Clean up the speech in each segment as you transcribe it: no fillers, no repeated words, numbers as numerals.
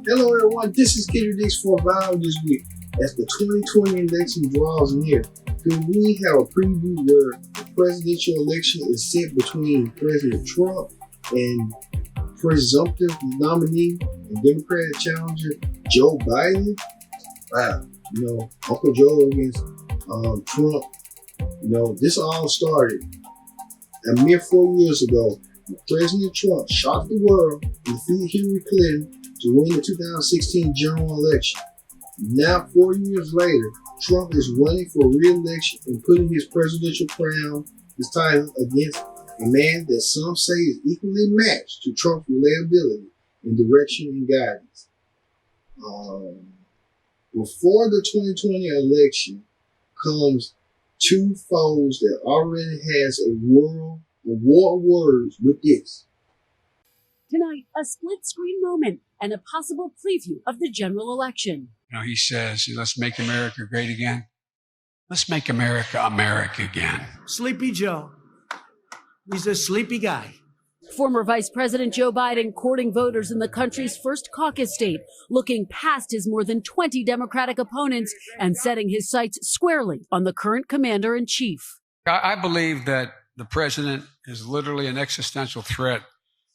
Hello everyone, this is Kid Dix for Viral this week. As the 2020 election draws near, could we have a preview where the presidential election is set between President Trump and presumptive nominee and Democratic challenger Joe Biden? Wow, Uncle Joe against Trump. This all started a mere 4 years ago. President Trump shocked the world and defeated Hillary Clinton to win the 2016 general election. Now, 4 years later, Trump is running for re-election and putting his presidential crown, his title, against a man that some say is equally matched to Trump's reliability in direction and guidance. Before the 2020 election comes two foes that already has a war of words with this. Tonight, a split-screen moment and a possible preview of the general election. He says, let's make America great again. Let's make America America again. Sleepy Joe. He's a sleepy guy. Former Vice President Joe Biden courting voters in the country's first caucus state, looking past his more than 20 Democratic opponents and setting his sights squarely on the current commander-in-chief. I believe that the president is literally an existential threat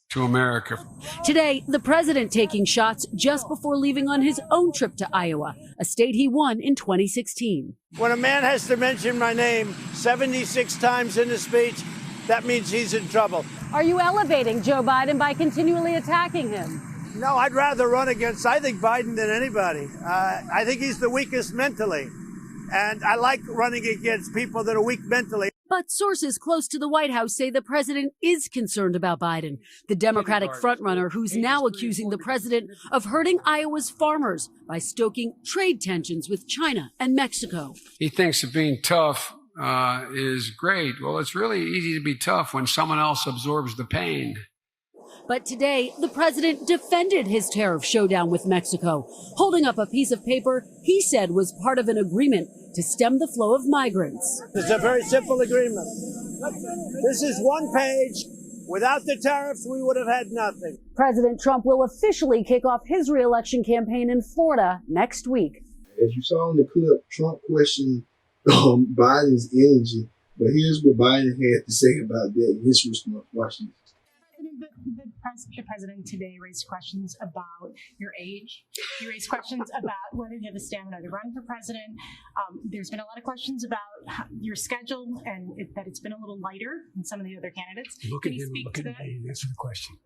to America. Today, the president taking shots just before leaving on his own trip to Iowa, a state he won in 2016. When a man has to mention my name 76 times in a speech, that means he's in trouble. Are you elevating Joe Biden by continually attacking him? No, I'd rather run against, I think, Biden than anybody. I think he's the weakest mentally. And I like running against people that are weak mentally. But sources close to the White House say the president is concerned about Biden, the Democratic frontrunner who's now accusing the president of hurting Iowa's farmers by stoking trade tensions with China and Mexico. He thinks that being tough is great. Well, it's really easy to be tough when someone else absorbs the pain. But today, the president defended his tariff showdown with Mexico, holding up a piece of paper he said was part of an agreement to stem the flow of migrants. It's a very simple agreement. This is one page. Without the tariffs, we would have had nothing. President Trump will officially kick off his re-election campaign in Florida next week. As you saw in the clip, Trump questioned Biden's energy, but here's what Biden had to say about that in his response. Watch this. The president today raised questions about your age. He raised questions about whether you have the stamina to run for president. There's been a lot of questions about your schedule and that it's been a little lighter than some of the other candidates. Look at him, look at me, and answer the question.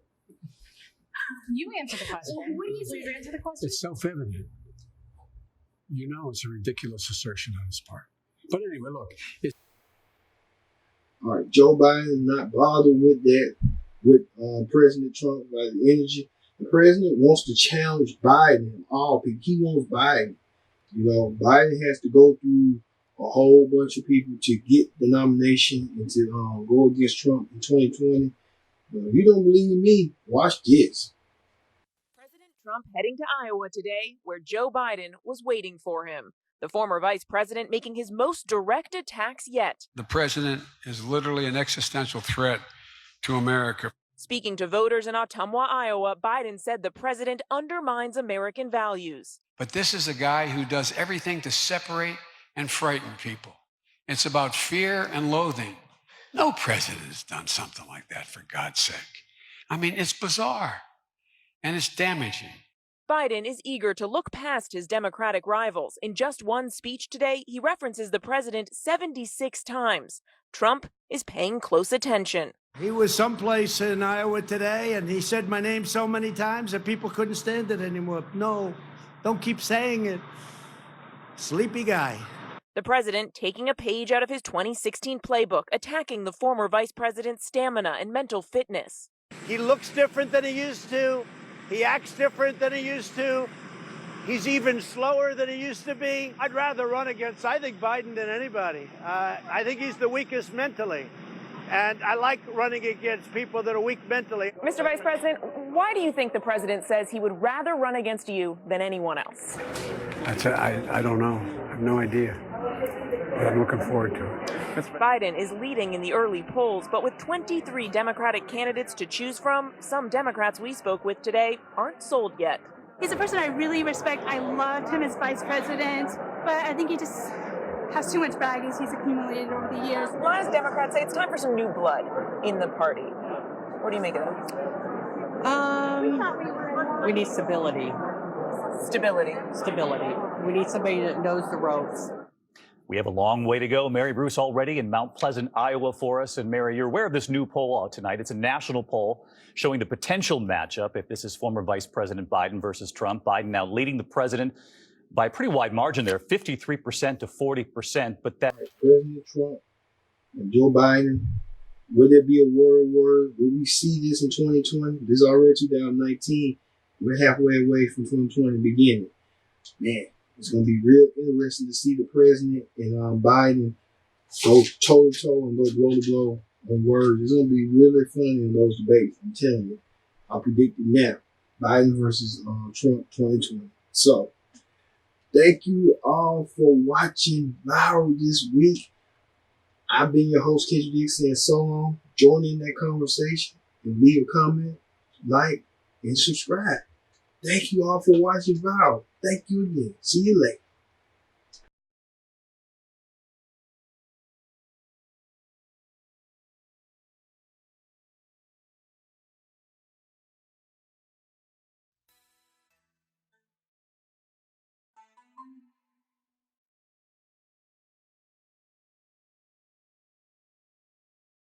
You answer the question. What do you say? You answer the question? It's self-evident. It's a ridiculous assertion on his part. But anyway, look. All right, Joe Biden is not bothered with that. With President Trump about the energy. The president wants to challenge Biden and all people. He wants Biden. Biden has to go through a whole bunch of people to get the nomination and to go against Trump in 2020. But if you don't believe me, watch this. President Trump heading to Iowa today, where Joe Biden was waiting for him. The former vice president making his most direct attacks yet. The president is literally an existential threat to America. Speaking to voters in Ottumwa, Iowa, Biden said the president undermines American values. But this is a guy who does everything to separate and frighten people. It's about fear and loathing. No president has done something like that, for God's sake. It's bizarre, and it's damaging. Biden is eager to look past his Democratic rivals. In just one speech today, he references the president 76 times. Trump is paying close attention. He was someplace in Iowa today, and he said my name so many times that people couldn't stand it anymore. No, don't keep saying it. Sleepy guy. The president taking a page out of his 2016 playbook, attacking the former vice president's stamina and mental fitness. He looks different than he used to. He acts different than he used to. He's even slower than he used to be. I'd rather run against, I think, Biden than anybody. I think he's the weakest mentally. And I like running against people that are weak mentally. Mr. Vice President, Why do you think the president says he would rather run against you than anyone else? I don't know. I have no idea. But I'm looking forward to it. Biden is leading in the early polls, but with 23 Democratic candidates to choose from, some Democrats we spoke with today aren't sold yet. He's a person I really respect. I loved him as vice president, but I think he just has too much baggage he's accumulated over the years. A lot of Democrats say it's time for some new blood in the party. What do you make of that? We need stability. Stability. We need somebody that knows the ropes. We have a long way to go. Mary Bruce already in Mount Pleasant, Iowa for us. And Mary, you're aware of this new poll out tonight. It's a national poll showing the potential matchup if this is former Vice President Biden versus Trump. Biden now leading the president by a pretty wide margin there, 53% to 40%. But that President Trump and Joe Biden, will there be a war of words? Will we see this in 2020? This is already 2019. We're halfway away from 2020 beginning. Man, it's going to be real interesting to see the president and Biden go toe to toe and go blow to blow on words. It's going to be really funny in those debates. I'm telling you. I'll predict it now. Biden versus Trump 2020. So, thank you all for watching Viral this week. I've been your host, Kendrick Dixon, and so long. Join in that conversation and leave a comment, like, and subscribe. Thank you all for watching Viral. Thank you again. See you later.